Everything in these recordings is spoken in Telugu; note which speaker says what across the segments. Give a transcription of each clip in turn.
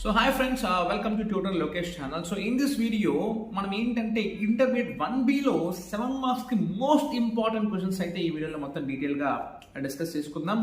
Speaker 1: So hi friends, welcome to Tutor Lokesh channel. So in this video, మనం ఏంటంటే ఇంటర్మీడియట్ 1B లో 7 మార్క్స్ కి మోస్ట్ ఇంపార్టెంట్ క్వశ్చన్స్ అయితే ఈ వీడియోలో మొత్తం డీటెయిల్ గా డిస్కస్ చేసుకుందాం.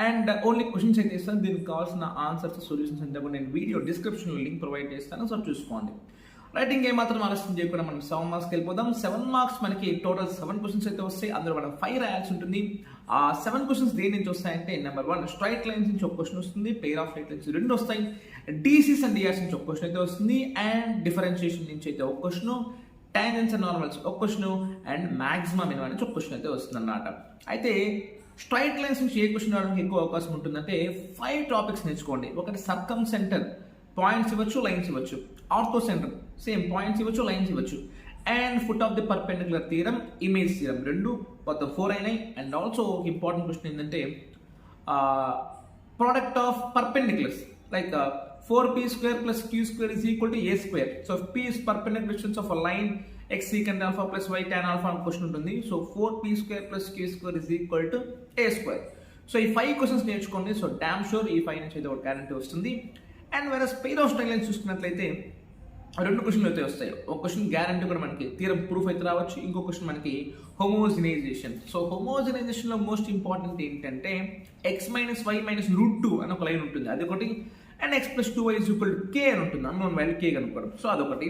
Speaker 1: అండ్ ఓన్లీ క్వశ్చన్స్ అయితే ఇస్తాను, దీనికి కావాల్సిన ఆన్సర్స్ సొల్యూషన్స్ అంతా కూడా నేను వీడియో డిస్క్రిప్షన్ లో లింక్ ప్రొవైడ్ చేస్తాను, సో చూసుకోండి. రైటింగ్ ఏమాత్రం ఆలస్యం చేయకుండా మనం 7 మార్క్స్కి వెళ్ళిపోదాం. 7 మార్క్స్ మనకి టోటల్ 7 క్వశ్చన్స్ అయితే వస్తాయి, అందులో మనం 5 రాయాల్సి ఉంటుంది. ఆ 7 క్వశ్చన్స్ దేని నుంచి వస్తాయంటే, నెంబర్ 1 స్ట్రైట్ లైన్స్ నుంచి ఒక క్వశ్చన్ వస్తుంది, పెయిర్ ఆఫ్ స్ట్రైట్ లైన్స్ 2 వస్తాయి, డీసీస్ అండ్ డిఆర్స్ నుంచి ఒక క్వశ్చన్ అయితే వస్తుంది, అండ్ డిఫరెన్షియేషన్ నుంచి అయితే ఒక క్వశ్చన్, టాంజెంట్స్ అండ్ నార్మల్స్ ఒక క్వశ్చన్, అండ్ మాక్సిమం మినిమం నుంచి ఒక క్వశ్చన్ అయితే వస్తుంది అన్నమాట. అయితే స్ట్రైట్ లైన్స్ నుంచి ఏ క్వశ్చన్ రావడానికి ఎక్కువ అవకాశం ఉంటుందంటే 5 టాపిక్స్ నేర్చుకోండి. ఒకటి సర్కమ్ సెంటర్, పాయింట్స్ ఇవ్వచ్చు, లైన్స్ ఇవ్వచ్చు. ఆర్థో సెంటర్ సేమ్, పాయింట్స్ ఇవ్వచ్చు, లైన్స్ ఇవ్వచ్చు. And foot of the perpendicular theorem, image theorem, రెండు మొత్తం 4 అయినాయి. అండ్ ఆల్సో ఇంపార్టెంట్ క్వశ్చన్ ఏంటంటే product of perpendiculars, like 4p² + q² is equal to a². So p is perpendicular distance of a line x secant alpha plus y tan alpha అని క్వశ్చన్ ఉంటుంది. So 4p² + q² is equal to a². So ఈ 5 క్వశ్చన్స్ నేర్చుకోండి. సో డామ్ షూర్ ఈ 5 నుంచి అయితే ఒక గ్యారంటీ వస్తుంది. అండ్ వేరే పెయిర్ ఆఫ్ స్ట్రైట్ లైన్స్ చూసుకున్నట్లయితే 2 క్వశ్చన్లు అయితే వస్తాయి. ఒక క్వశ్చన్ గ్యారంటీ కూడా మనకి థియరం ప్రూఫ్ అయితే రావచ్చు, ఇంకో క్వశ్చన్ మనకి హోమోజినైజేషన్. సో హోమోజినైజేషన్ లో మోస్ట్ ఇంపార్టెంట్ ఏంటంటే x - y - √2 అని ఒక లైన్ ఉంటుంది, అది ఒకటి. అండ్ x + 2y = k అని ఉంటుంది, అన్నోన్ వాల్యూ k కనుక్కోవడం, సో అదొకటి.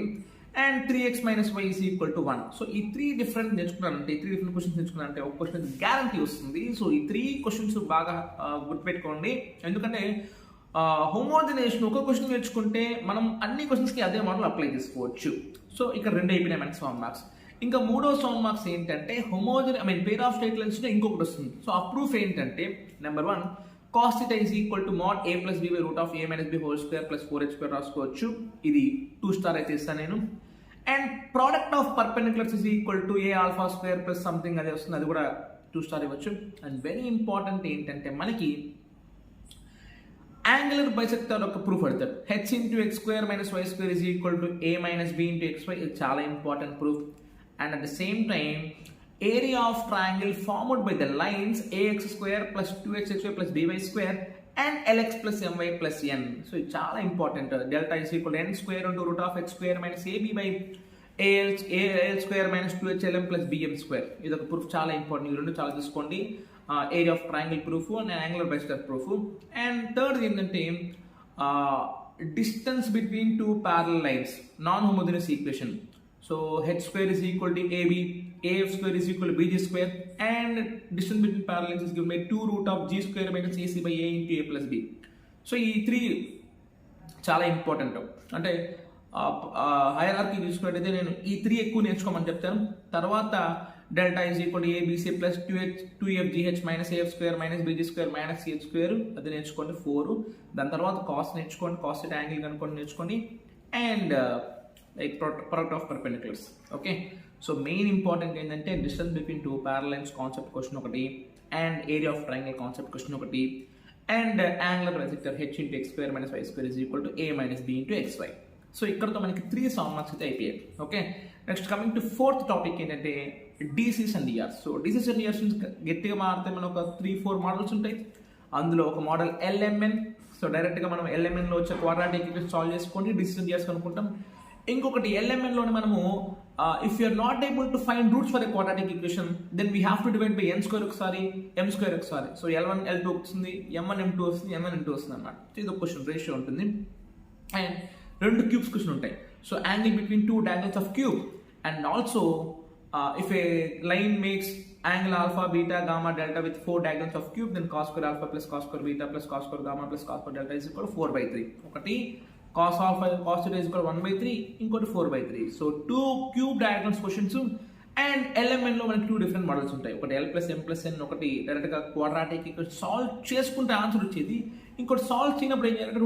Speaker 1: And 3x - y = 1. సో ఈ 3 డిఫరెంట్ నేర్చుకున్నారంటే, 3 డిఫరెంట్ క్వశ్చన్స్ నేర్చుకున్నారంటే ఒక క్వశ్చన్ గ్యారంటీ వస్తుంది. సో ఈ 3 క్వశ్చన్స్ బాగా గుర్తుపెట్టుకోండి, ఎందుకంటే హోమోజినేషన్ ఒక క్వశ్చన్ నేర్చుకుంటే మనం అన్ని క్వశ్చన్స్కి అదే మోడల్ అప్లై చేసుకోవచ్చు. సో ఇక్కడ 2 అయిపోయినాయి మనకి 7 మార్క్స్. ఇంకా 3వ 7 మార్క్స్ ఏంటంటే పెయిర్ ఆఫ్ స్ట్రైట్ లైన్స్ ఇంకొకటి వస్తుంది. సో ఆ ప్రూఫ్ ఏంటంటే, number 1 cos θ is equal to mod a + b / √a - b² + 4h² రాసుకోవచ్చు. ఇది 2 స్టార్ అయితే ఇస్తాను నేను. And product of perpendiculars is equal to a α² + something అదే వస్తుంది, అది కూడా 2 స్టార్ ఇవ్వచ్చు. అండ్ వెరీ ఇంపార్టెంట్ ఏంటంటే మనకి యాంగులర్ బైసెక్టర్ ఒక proof అడతాడు, h × x² - y² is equal to a - b × xy. ఇది చాలా important proof. And at the same time area of triangle formed by the lines ax² + 2xxy + dy² and lx + my + n. So ఇది చాలా important. Delta is equal to n² × √x² - ab/al² - 2hlm + bm². ఇది ఒక ప్రూఫ్ చాలా ఇంపార్టెంట్. ఈ రెండు చాలా తీసుకోండి, area of triangle proof and angular bisector proof. And third ఏంటంటే distance between 2 parallel lines, non homogeneous equation. So h² is equal to ab, af² is equal to bg², and distance between parallel lines is given by 2√g² - ac/a × a + b. So ఈ 3 చాలా ఇంపార్టెంట్. అంటే హైరార్కీ చూసుకున్నట్టయితే నేను ఈ 3 ఎక్కువ నేర్చుకోమని చెప్తాను. తర్వాత delta is equal to abc + 2fgh - af² - bg² - ch², అది నేర్చుకోండి 4. దాని తర్వాత కాస్ నేర్చుకోండి, కాస్ θ యాంగిల్ కనుక్కోండి నేర్చుకోండి. And like product of perpendiculars. Okay, so main important ఏంటంటే distance between 2 parallel lines concept question ఒకటి, and area of triangle concept question ఒకటి, and angular bisector h × x² - y² is equal to a - b × xy. So ఇక్కడతో మనకి 3 7 మార్క్స్ అయితే అయిపోయాయి. Okay, next coming to 4th topic ఏంటంటే DCs and DRs. So DCs and DRs గట్టిగా మారితే మనం ఒక 3-4 మోడల్స్ ఉంటాయి. అందులో ఒక మోడల్ LMN. సో డైరెక్ట్గా మనం LMNలో వచ్చే క్వాడ్రాటిక్ ఈక్వేషన్ సాల్వ్ చేసుకోండి, డీసీస్ అండ్ డిఆర్స్ కనుక్కుంటాం. ఇంకొకటి LMNలోనే మనము if you are not able to find roots for a quadratic equation, then we have to divide by n² ఒకసారి, m² ఒకసారి. సో L1 L2 వస్తుంది, m1 M2 వస్తుంది, m1 M2 వస్తుంది అన్నమాట. సో ఇది ఒక క్వశ్చన్ రేషియో ఉంటుంది. అండ్ 2 క్యూబ్స్ క్వశ్చన్ ఉంటాయి. So angle between 2 diagonals of cube, and also if A line makes angle alpha, beta, gamma, delta with 4 diagonals of cube, then cos² alpha + cos² beta + cos² gamma + cos² delta is equal to 4/3. ఒకటి cos alpha cos θ is equal to 1/3, ఇంకోటి 4/3. So 2 cube diagonals questions. And LMN లో మనకి 2 డిఫరెంట్ మోడల్స్ ఉంటాయి. ఒకటి L + m + n, ఒకటి డైరెక్ట్ గా క్వాడ్రాటిక్ ఈక్వేషన్ సాల్వ్ చేసుకుంటే ఆన్సర్ వచ్చేది, ఇంకోటి సాల్వ్ చేయనప్పుడు ఏం చేయాలంటే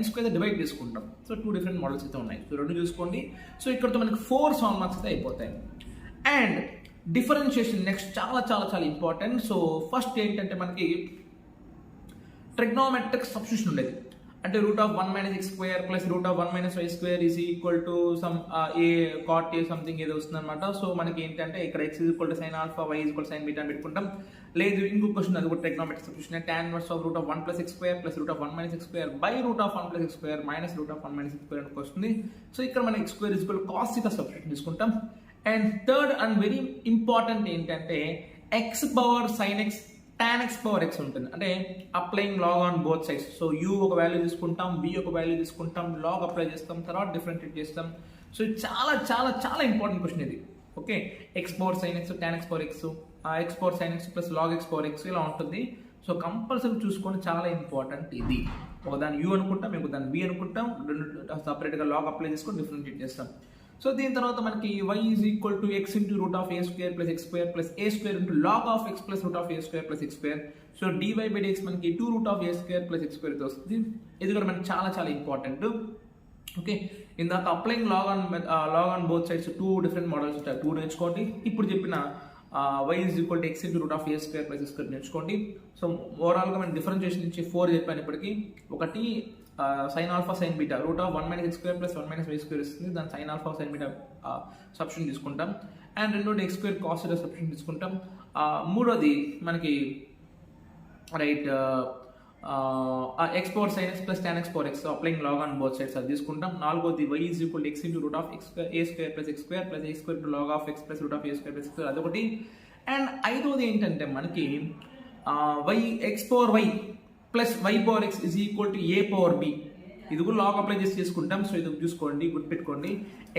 Speaker 1: n² డివైడ్ చేసుకుంటాం. సో 2 డిఫరెంట్ మోడల్స్ అయితే ఉన్నాయి. సో 2 చూసుకోండి. సో ఇక్కడతో మనకి 4 7 మార్క్స్ అయితే అయిపోతాయి. అండ్ డిఫరెన్షియేషన్ నెక్స్ట్ చాలా చాలా చాలా ఇంపార్టెంట్. సో ఫస్ట్ ఏంటంటే మనకి ట్రిగ్నోమెట్రిక్ సబ్స్టిట్యూషన్ ఉండేది. అంటే root of 1 minus x square plus root of 1 minus y square is equal to some a cot a something ఏదో వస్తుంది అనమాట. సో మనకి ఏంటంటే ఇక్కడ x is equal to sine alpha, y is equal sine beta అని పెట్టుకుంటాం. లేదు ఇంకొక క్వశ్చన్, అది కూడా trigonometric substitution, tan inverse of root of 1 plus x square plus root of 1 minus x square by route of 1 plus x square minus root of 1 minus x square అని వస్తుంది. సో ఇక్కడ మనం x square is equal cos theta substitution తీసుకుంటాం. And third and very important ఏంటంటే x power sign x tan x power x ఉంటుంది. అంటే applying log on both sides. So u ఒక వాల్యూ తీసుకుంటాం, v ఒక వాల్యూ తీసుకుంటాం, లాగ్ అప్లై చేస్తాం, తర్వాత డిఫరెన్షియేట్ చేస్తాం. సో చాలా చాలా చాలా ఇంపార్టెంట్ క్వశ్చన్ ఇది. Okay, X power sign x, tan x power x, x power sign x plus log x power x ఇలా ఉంటుంది. సో కంపల్సరీ చూసుకొని చాలా ఇంపార్టెంట్ ఇది. ఒకదాన్ని u అనుకుంటాం, ఇంకొకదాన్ని v అనుకుంటాం, రెండు సపరేట్గా లాగ్ అప్లై చేసుకొని డిఫరెన్షియేట్ చేస్తాం. సో దీని తర్వాత మనకి y is equal to x into root of a square plus x square plus a square into log of x plus root of a square plus x square. So dy by dx మనకి 2 root of a square plus x square వస్తుంది. ఇది కూడా మనకి చాలా చాలా ఇంపార్టెంట్. ఓకే, ఇందాక applying log on both sides 2 different models ఉంటాయి, 2 నేర్చుకోండి. ఇప్పుడు చెప్పిన y is equal to x into root of a square plus x square నేర్చుకోండి. సో ఓవరాల్గా మనం డిఫరెన్షియేషన్ నుంచి 4 చెప్పాను ఇప్పటికి. ఒకటి sine alpha sine beta root of 1 minus x square plus 1 minus y square వస్తుంది. దాని sine alpha sine beta substitution తీసుకుంటాం. అండ్ రెండోది x square cos theta substitution తీసుకుంటాం. మూడోది మనకి right x power sign x plus tan x power x applying log on both sides అది తీసుకుంటాం. నాలుగోది y is equal x into root of x a square plus x square plus a square into log of x plus root of a square plus square అదొకటి. అండ్ ఐదోది ఏంటంటే మనకి y x power y plus y power x is equal to a power b. ఇది కూడా లాగ్ అప్లై చేసి చేసుకుంటాం. సో ఇది చూసుకోండి, గుర్తుపెట్టుకోండి,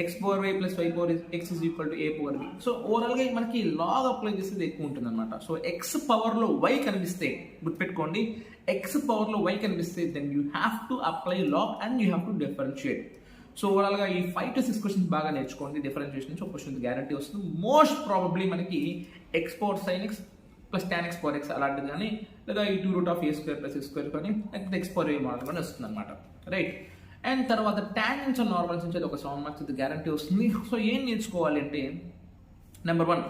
Speaker 1: x power y plus y power x is equal to a power b. So ఓవరాల్గా మనకి లాగ్ అప్లై చేసేది ఎక్కువ ఉంటుంది అనమాట. సో ఎక్స్ పవర్లో వై కనిపిస్తే గుర్తుపెట్టుకోండి, ఎక్స్ పవర్లో వై కనిపిస్తే then you have to apply log and you have to differentiate. So ఓవరాల్గా ఈ 5 to 6 క్వశ్చన్స్ బాగా నేర్చుకోండి. డిఫరెన్షియేషన్ నుంచి ఒక క్వశ్చన్ గ్యారంటీ వస్తుంది. మోస్ట్ ప్రాబబ్లీ మనకి X power sign x plus tan x power x అలాంటిది కానీ, లేదా ఈ 2 root of a square plus x square కానీ, లేకపోతే ఎక్స్ పవర్ ఏ మోడల్ కానీ వస్తుంది అనమాట. రైట్. అండ్ తర్వాత టాంజెంట్స్ అండ్ నార్మల్స్ నుంచి ఒక 7 మార్క్స్ అయితే గ్యారంటీ వస్తుంది. సో ఏం నేర్చుకోవాలి అంటే, number 1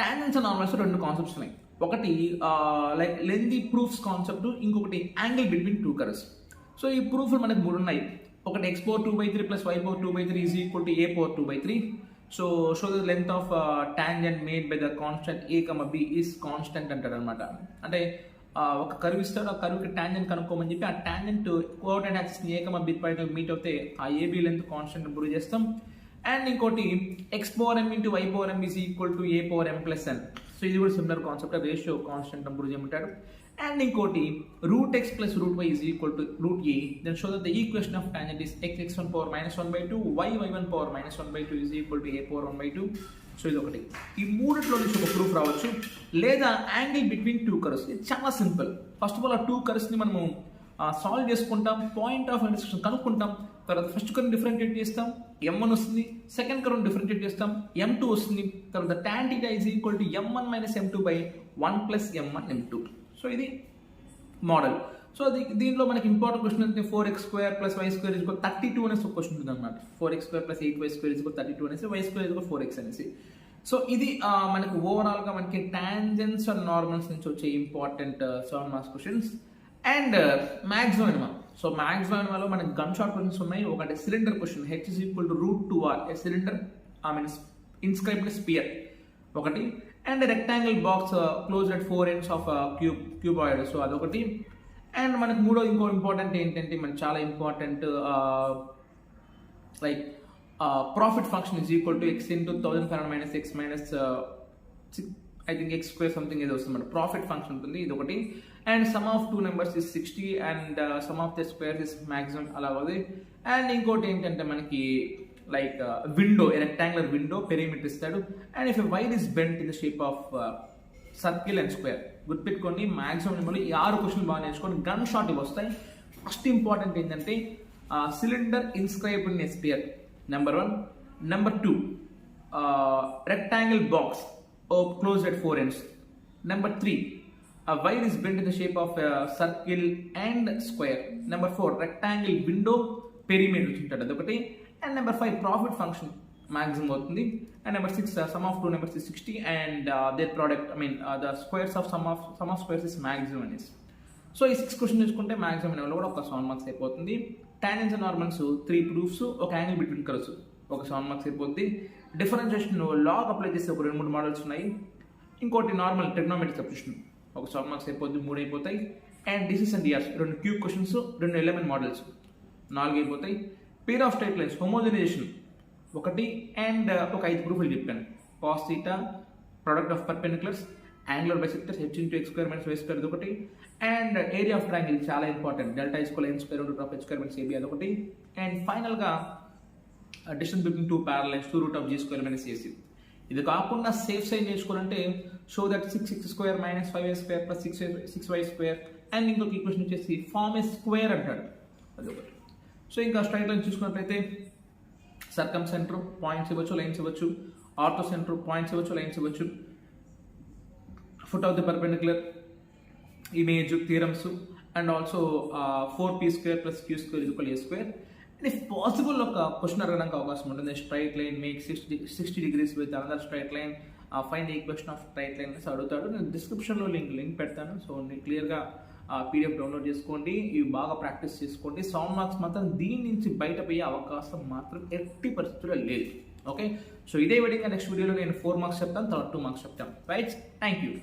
Speaker 1: tangents and normals 2 concepts ఉన్నాయి. ఒకటి లైక్ లెంతీ ప్రూఫ్స్ కాన్సెప్ట్, ఇంకొకటి యాంగిల్ బిట్వీన్ 2 కర్వ్స్. సో ఈ ప్రూఫ్లు మనకి 3 ఉన్నాయి. ఒకటి x పవర్ 2/3 ప్లస్ y power 2/3 is equal to a power 2/3. So show the length of tangent made by the constant a, b is constant అంటారు అనమాట. అంటే ఒక కర్వ్ ఇస్తాడు, ఆ కర్వ్కి టాంజెంట్ కనుక్కోమని చెప్పి ఆ tangent coordinate axis a, b పైన మీట్ అవుతే ఆ ab లెంత్ కాన్స్టెంట్ ప్రూవ్ చేస్తాం. అండ్ ఇంకోటి x power m into y power m is equal to a power m plus n. So ఇది కూడా similar concept, ratio constant prove చేయమంటాడు. అండ్ ఇంకోటి root x plus root y is equal to root a. Then show that the equation of tangent is x1 power -1/2 y1 power -1/2 is equal to a power 1/2. So ఇది ఒకటి. ఈ మూడిట్లో నుంచి ఒక ప్రూఫ్ రావచ్చు. లేదా యాంగిల్ బిట్వీన్ 2 కర్వ్స్, ఇది చాలా సింపుల్. ఫస్ట్ ఆఫ్ ఆల్ ఆ 2 కర్వ్స్ని మనము సాల్వ్ చేసుకుంటాం, పాయింట్ ఆఫ్ ఇంటర్సెక్షన్ కనుక్కుంటాం. తర్వాత ఫస్ట్ కర్వ్ డిఫరెన్షియేట్ చేస్తాం, m1 వస్తుంది. సెకండ్ కర్వ్ డిఫరెన్షియేట్ చేస్తాం, m2 వస్తుంది. తర్వాత tan θ is equal to m1 minus m2 by 1 plus m1 m2. So ఇది మోడల్. సో దీంట్లో మనకి ఇంపార్టెంట్ క్వశ్చన్ అంటే 4x² plus y² is equal 32 అనేసి ఒక క్వశ్చన్ ఉంటుంది అనమాట. 4x² plus 8y² is equal 32 అనేసి, y² ఈజ్ ఈక్వల్ 4x అనేసి. సో ఇది మనకి ఓవరాల్గా మనకి టాంజెంట్స్ అండ్ నార్మల్స్ నుంచి వచ్చే important 7 marks questions. And maximum ఎనిమా. సో మ్యాక్సిమం ఎనిమాలో మనకి గన్ షాట్ క్వశ్చన్స్ ఉన్నాయి. ఒకటి cylinder question, h is equal to √2r, a cylinder inscribed sphere ఒకటి. And rectangle box closed at 4 ends of cuboid, so అదొకటి. అండ్ మనకు మూడో ఇంకో ఇంపార్టెంట్ ఏంటంటే మనకి చాలా important like profit function is equal to x into 1500 minus x minus I think x square something ఏదో వస్తుంది. ప్రాఫిట్ ఫంక్షన్ ఉంటుంది, ఇది ఒకటి. And sum of 2 numbers is 60 and sum of the squares is maximum అలా అవుతుంది. అండ్ ఇంకోటి ఏంటంటే మనకి like window, rectangular window perimeter ఇస్తాడు. And if a wire is bent in the shape of circle and square. గుర్తుపెట్టుకోండి, మ్యాక్సిమం నెంబర్లో ఈ 6 క్వశ్చన్ బాగా నేర్చుకోండి. గన్ షాట్ ఇవి వస్తాయి. ఫస్ట్ ఇంపార్టెంట్ ఏంటంటే cylinder inscribed in a sphere, number 1. Number 2 rectangle box closed at 4 ends. Number 3, a wire is bent in the shape of a circle and square. Number 4, rectangle window perimeter ఉంటుంది అదొకటి. And number 5, profit function maximum అవుతుంది. And number 6, sum of 2 numbers is 60 and their product, the squares of sum of squares is maximum is. So ఈ 6 క్వశ్చన్ చూసుకుంటే మాక్సిమం లెవెల్లో కూడా ఒక 7 మార్క్స్ అయిపోతుంది. టాంజెన్స్ అండ్ నార్మల్స్ 3 ప్రూఫ్స్, ఒక యాంగిల్ బిట్వీన్ కర్వ్స్ ఒక 7 మార్క్స్ అయిపోద్ది. డిఫరెన్షియేషన్ లాగ్ అప్లై చేస్తే ఒక 2-3 మోడల్స్ ఉన్నాయి. ఇంకోటి నార్మల్ ట్రిగ్నోమెట్రిక్ సబ్స్టిట్యూషన్ ఒక 7 మార్క్స్ అయిపోద్ది, 3 అయిపోతాయి. And DCs and DRs 2 cube questions, 2 element models 4 అయిపోతాయి. Pair of straight lines homogenisation 1 and ఒక 5 ప్రూఫ్లు చెప్పాను. Cos theta, product of perpendiculars, angular bisectors h into x square minus y square అదొకటి. అండ్ ఏరియా ఆఫ్ ట్రయాంగిల్ చాలా important, delta equal n square root of h square minus ab అదొకటి. అండ్ ఫైనల్గా distance between 2 parallels 2 root of g square minus ac. ఇది కాకుండా సేఫ్ సైడ్ నేర్చుకోవాలంటే show that 6x square minus 5y square plus 6y square and ఇంకొక ఈక్వేషన్ వచ్చేసి ఫార్మ్ ఏ స్క్వేర్ అంటాడు, అదొకటి. సో ఇంకా స్ట్రైట్ లైన్ చూసుకున్నట్లయితే సర్కమ్ సెంటర్ పాయింట్స్ ఇవ్వచ్చు, లైన్స్ ఇవ్వచ్చు. ఆర్థో సెంటర్ పాయింట్స్ ఇవ్వచ్చు, లైన్స్ ఇవ్వచ్చు. Foot of the perpendicular, image, theorems and also 4p square plus q square is equal to a square. And if possible ఒక క్వశ్చన్ అడగడానికి అవకాశం ఉంటుంది. Straight line make 60 degrees with another straight line, find the equation of straight line అనేసి అడుగుతాడు. నేను డిస్క్రిప్షన్లో లింక్ పెడతాను. సో నేను క్లియర్గా పీడిఎఫ్ డౌన్లోడ్ చేసుకోండి, ఇవి బాగా ప్రాక్టీస్ చేసుకోండి. 7 మార్క్స్ మాత్రం దీని నుంచి బయటపోయే అవకాశం మాత్రం ఎట్టి పరిస్థితుల్లో లేదు. ఓకే, సో ఇదే విధంగా నెక్స్ట్ వీడియోలో నేను 4 మార్క్స్ చెప్తాను, తర్వాత 2 మార్క్స్ చెప్తాను. Right, thank you.